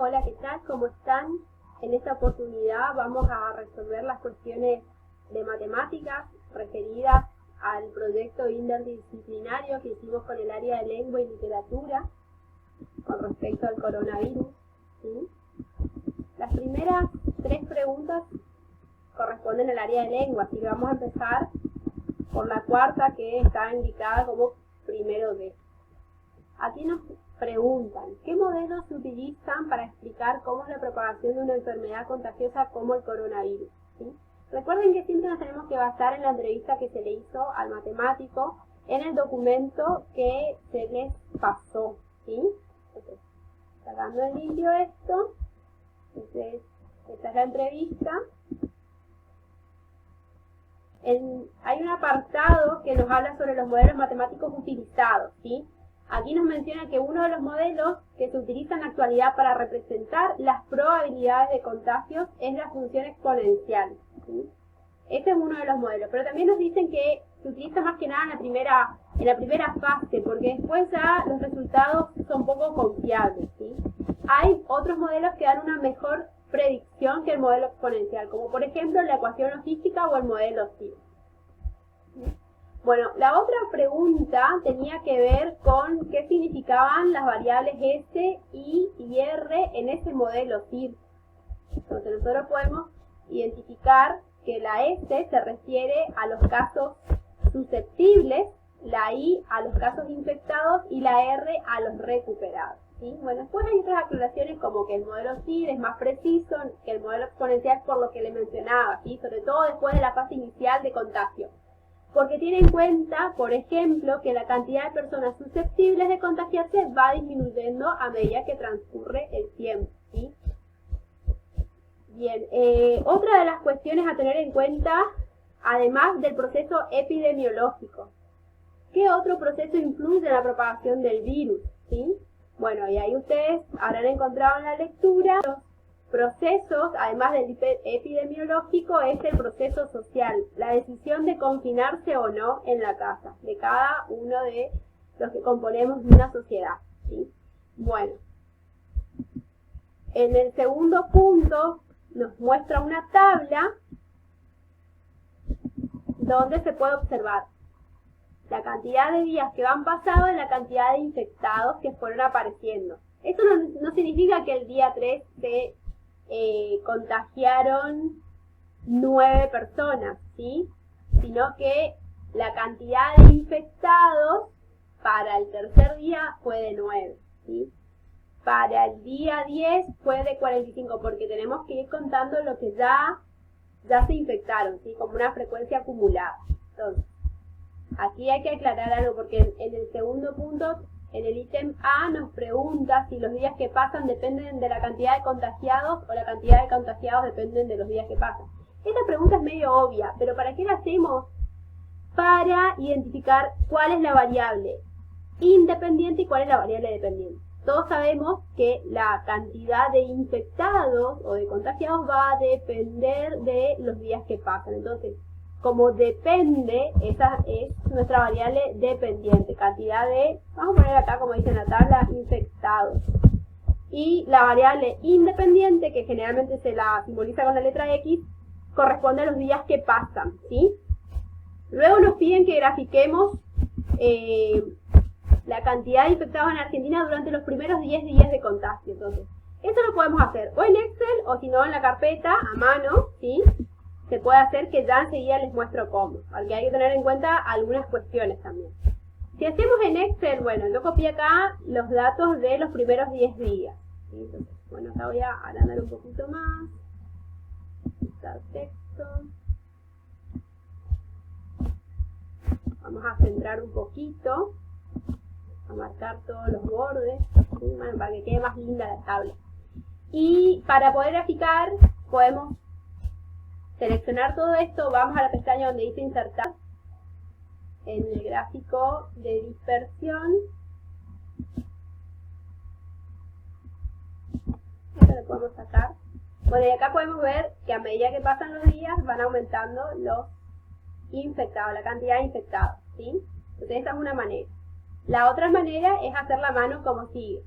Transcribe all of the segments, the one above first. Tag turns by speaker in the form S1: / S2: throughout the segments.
S1: Hola, ¿qué tal? ¿Cómo están? En esta oportunidad vamos a resolver las cuestiones de matemáticas referidas al proyecto interdisciplinario que hicimos con el área de lengua y literatura con respecto al coronavirus, ¿sí? Las primeras 3 preguntas corresponden al área de lengua, así que vamos a empezar por la cuarta, que está indicada como primero D. Aquí nos preguntan, ¿qué modelos se utilizan para explicar cómo es la propagación de una enfermedad contagiosa como el coronavirus? ¿Sí? Recuerden que siempre nos tenemos que basar en la entrevista que se le hizo al matemático en el documento que se les pasó, ¿sí? Entonces, sacando en limpio esto, entonces, esta es la entrevista. Hay un apartado que nos habla sobre los modelos matemáticos utilizados, ¿sí? Aquí nos menciona que uno de los modelos que se utiliza en la actualidad para representar las probabilidades de contagios es la función exponencial, ¿sí? Este es uno de los modelos, pero también nos dicen que se utiliza más que nada en la primera fase, porque después ya los resultados son poco confiables, ¿sí? Hay otros modelos que dan una mejor predicción que el modelo exponencial, como por ejemplo la ecuación logística o el modelo SIR. Bueno, la otra pregunta tenía que ver con qué significaban las variables S, I y R en ese modelo SIR. Entonces nosotros podemos identificar que la S se refiere a los casos susceptibles, la I a los casos infectados y la R a los recuperados, ¿sí? Bueno, después hay otras aclaraciones como que el modelo SIR es más preciso que el modelo exponencial por lo que le mencionaba, ¿sí? Sobre todo después de la fase inicial de contagio. Porque tiene en cuenta, por ejemplo, que la cantidad de personas susceptibles de contagiarse va disminuyendo a medida que transcurre el tiempo, ¿sí? Bien, otra de las cuestiones a tener en cuenta, además del proceso epidemiológico, ¿qué otro proceso influye en la propagación del virus? ¿Sí? Bueno, y ahí ustedes habrán encontrado en la lectura los procesos, además del epidemiológico, es el proceso social, la decisión de confinarse o no en la casa, de cada uno de los que componemos una sociedad, ¿sí? Bueno, en el segundo punto nos muestra una tabla donde se puede observar la cantidad de días que van pasando y la cantidad de infectados que fueron apareciendo. Eso no significa que el día 3 se contagiaron 9 personas, ¿sí? Sino que la cantidad de infectados para el tercer día fue de 9, ¿sí? Para el día 10 fue de 45, porque tenemos que ir contando lo que ya se infectaron, ¿sí? Como una frecuencia acumulada. Entonces, aquí hay que aclarar algo, porque en el segundo punto, en el ítem A, nos pregunta si los días que pasan dependen de la cantidad de contagiados o la cantidad de contagiados dependen de los días que pasan. Esta pregunta es medio obvia, pero ¿para qué la hacemos? Para identificar cuál es la variable independiente y cuál es la variable dependiente. Todos sabemos que la cantidad de infectados o de contagiados va a depender de los días que pasan. Entonces, como depende, esa es nuestra variable dependiente, cantidad de, vamos a poner acá como dice en la tabla, infectados. Y la variable independiente, que generalmente se la simboliza con la letra X, corresponde a los días que pasan, ¿sí? Luego nos piden que grafiquemos la cantidad de infectados en Argentina durante los primeros 10 días de contagio. Entonces, esto lo podemos hacer o en Excel o si no en la carpeta a mano, ¿sí? Se puede hacer, que ya enseguida les muestro cómo, porque hay que tener en cuenta algunas cuestiones también. Si hacemos en Excel, bueno, yo copié acá los datos de los primeros 10 días, ¿sí? Entonces, bueno, acá voy a agrandar un poquito más, quitar texto, vamos a centrar un poquito, a marcar todos los bordes, ¿sí? Bueno, para que quede más linda la tabla. Y para poder graficar, podemos seleccionar todo esto, vamos a la pestaña donde dice insertar, en el gráfico de dispersión, esto lo podemos sacar. Bueno, y acá podemos ver que a medida que pasan los días van aumentando los infectados, la cantidad de infectados, ¿sí? Entonces esta es una manera. La otra manera es hacer la mano como sigue.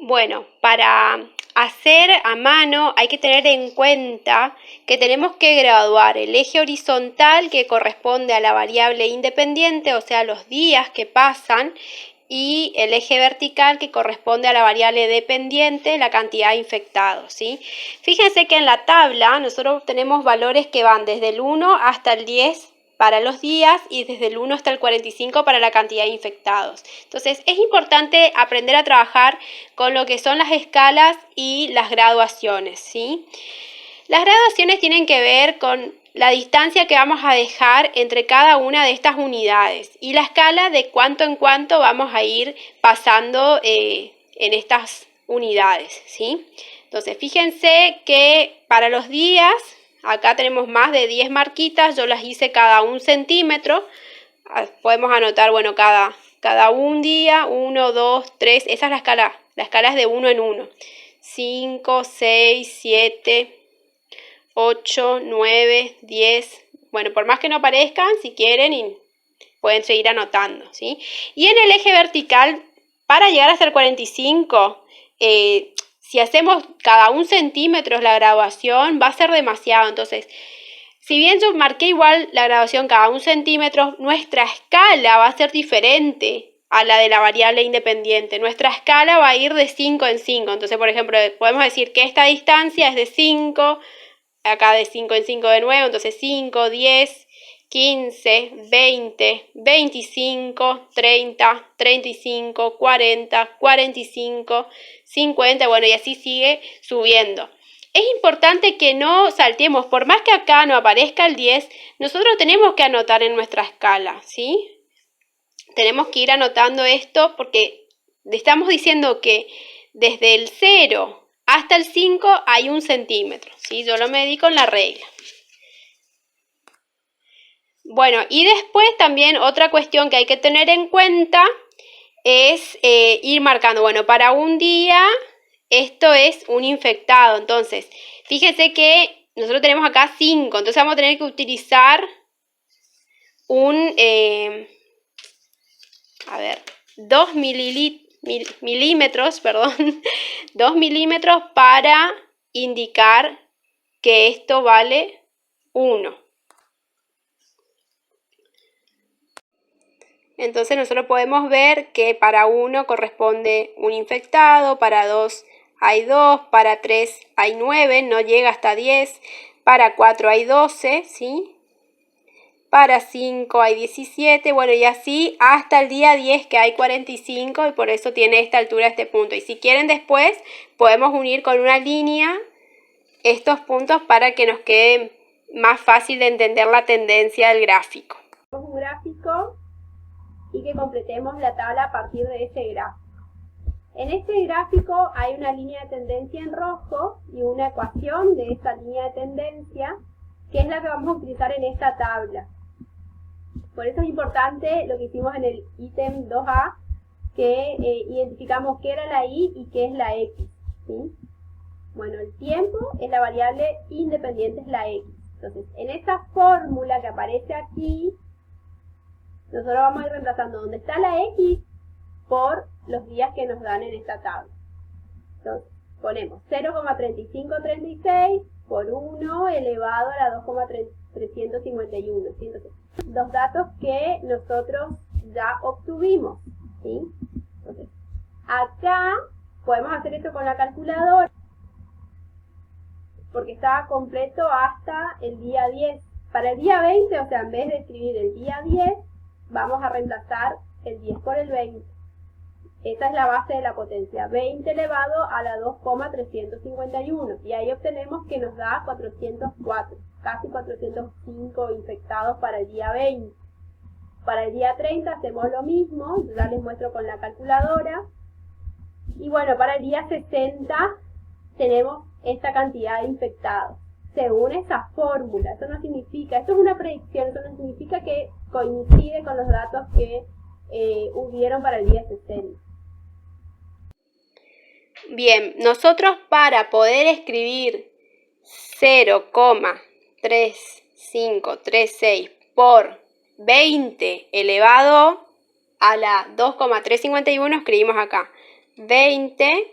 S1: Bueno, para hacer a mano hay que tener en cuenta que tenemos que graduar el eje horizontal, que corresponde a la variable independiente, o sea, los días que pasan, y el eje vertical, que corresponde a la variable dependiente, la cantidad de infectados, ¿sí? Fíjense que en la tabla nosotros tenemos valores que van desde el 1 hasta el 10 para los días y desde el 1 hasta el 45 para la cantidad de infectados. Entonces es importante aprender a trabajar con lo que son las escalas y las graduaciones, ¿sí? Las graduaciones tienen que ver con la distancia que vamos a dejar entre cada una de estas unidades y la escala de cuánto en cuánto vamos a ir pasando en estas unidades, ¿sí? Entonces fíjense que para los días, acá tenemos más de 10 marquitas, yo las hice cada 1 centímetro. Podemos anotar, bueno, cada un día, 1, 2, 3, esa es la escala es de 1 en 1. 5, 6, 7, 8, 9, 10. Bueno, por más que no aparezcan, si quieren, pueden seguir anotando, ¿sí? Y en el eje vertical, para llegar hasta el 45, si hacemos cada 1 centímetro la graduación, va a ser demasiado. Entonces, si bien yo marqué igual la graduación cada 1 centímetro, nuestra escala va a ser diferente a la de la variable independiente. Nuestra escala va a ir de 5 en 5. Entonces, por ejemplo, podemos decir que esta distancia es de 5, acá de 5 en 5 de nuevo, entonces 5, 10, 15, 20, 25, 30, 35, 40, 45, 50, bueno, y así sigue subiendo. Es importante que no saltemos, por más que acá no aparezca el 10, nosotros tenemos que anotar en nuestra escala, ¿sí? Tenemos que ir anotando esto porque estamos diciendo que desde el 0 hasta el 5 hay 1 centímetro, ¿sí? Yo lo medí con la regla. Bueno, y después también otra cuestión que hay que tener en cuenta es ir marcando, bueno, para un día esto es un infectado, entonces fíjense que nosotros tenemos acá 5, entonces vamos a tener que utilizar un, 2 milímetros, perdón, 2 milímetros para indicar que esto vale 1. Entonces nosotros podemos ver que para 1 corresponde un infectado, para 2 hay 2, para 3 hay 9, no llega hasta 10, para 4 hay 12, ¿sí? Para 5 hay 17, bueno, y así hasta el día 10 que hay 45, y por eso tiene esta altura este punto. Y si quieren después podemos unir con una línea estos puntos para que nos quede más fácil de entender la tendencia del gráfico. Un gráfico y que completemos la tabla a partir de ese gráfico. En este gráfico hay una línea de tendencia en rojo y una ecuación de esta línea de tendencia, que es la que vamos a utilizar en esta tabla. Por eso es importante lo que hicimos en el ítem 2A, que identificamos qué era la Y y qué es la X, ¿sí? Bueno, el tiempo es la variable independiente, es la X. Entonces, en esta fórmula que aparece aquí, nosotros vamos a ir reemplazando donde está la X por los días que nos dan en esta tabla. Entonces, ponemos 0,3536 por 1 elevado a la 2,351. ¿Sí? Entonces, los datos que nosotros ya obtuvimos, ¿sí? Entonces, acá podemos hacer esto con la calculadora, porque está completo hasta el día 10. Para el día 20, o sea, en vez de escribir el día 10, vamos a reemplazar el 10 por el 20. Esta es la base de la potencia, 20 elevado a la 2,351. Y ahí obtenemos que nos da 404, casi 405 infectados para el día 20. Para el día 30 hacemos lo mismo, ya les muestro con la calculadora. Y bueno, para el día 60 tenemos esta cantidad de infectados, según esa fórmula. Eso no significa, esto es una predicción, eso no significa que coincide con los datos que hubieron para el día 60. Bien, nosotros para poder escribir 0,3536 por 20 elevado a la 2,351, escribimos acá 20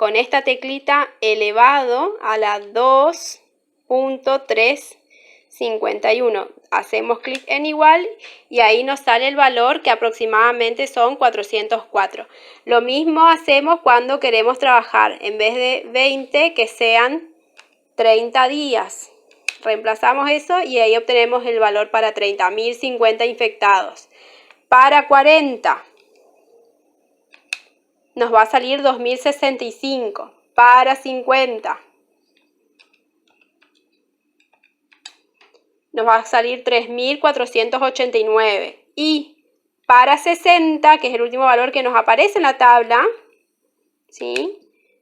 S1: con esta teclita elevado a la 2.351. Hacemos clic en igual y ahí nos sale el valor, que aproximadamente son 404. Lo mismo hacemos cuando queremos trabajar, en vez de 20, que sean 30 días. Reemplazamos eso y ahí obtenemos el valor para 30, 1050 infectados. Para 40 nos va a salir 2065. Para 50 nos va a salir 3489. Y para 60, que es el último valor que nos aparece en la tabla, ¿sí?,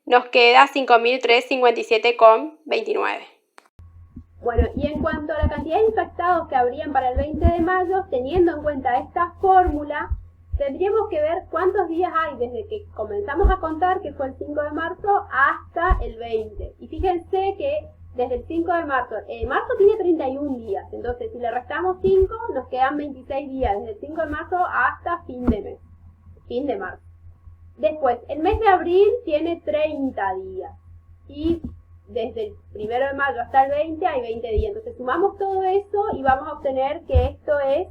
S1: nos queda 5357,29. Bueno, y en cuanto a la cantidad de infectados que habrían para el 20 de mayo, teniendo en cuenta esta fórmula, tendríamos que ver cuántos días hay desde que comenzamos a contar, que fue el 5 de marzo, hasta el 20. Y fíjense que desde el 5 de marzo, marzo tiene 31 días, entonces si le restamos 5, nos quedan 26 días, desde el 5 de marzo hasta fin de mes, fin de marzo. Después, el mes de abril tiene 30 días, y desde el 1 de mayo hasta el 20 hay 20 días. Entonces sumamos todo eso y vamos a obtener que esto es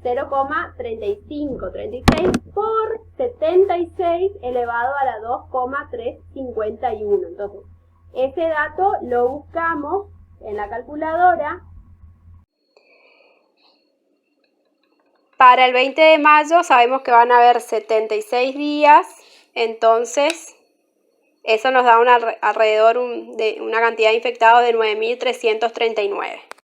S1: 0,3536 por 76 elevado a la 2,351. Entonces, ese dato lo buscamos en la calculadora. Para el 20 de mayo sabemos que van a haber 76 días, entonces eso nos da alrededor de una cantidad de infectados de 9.339.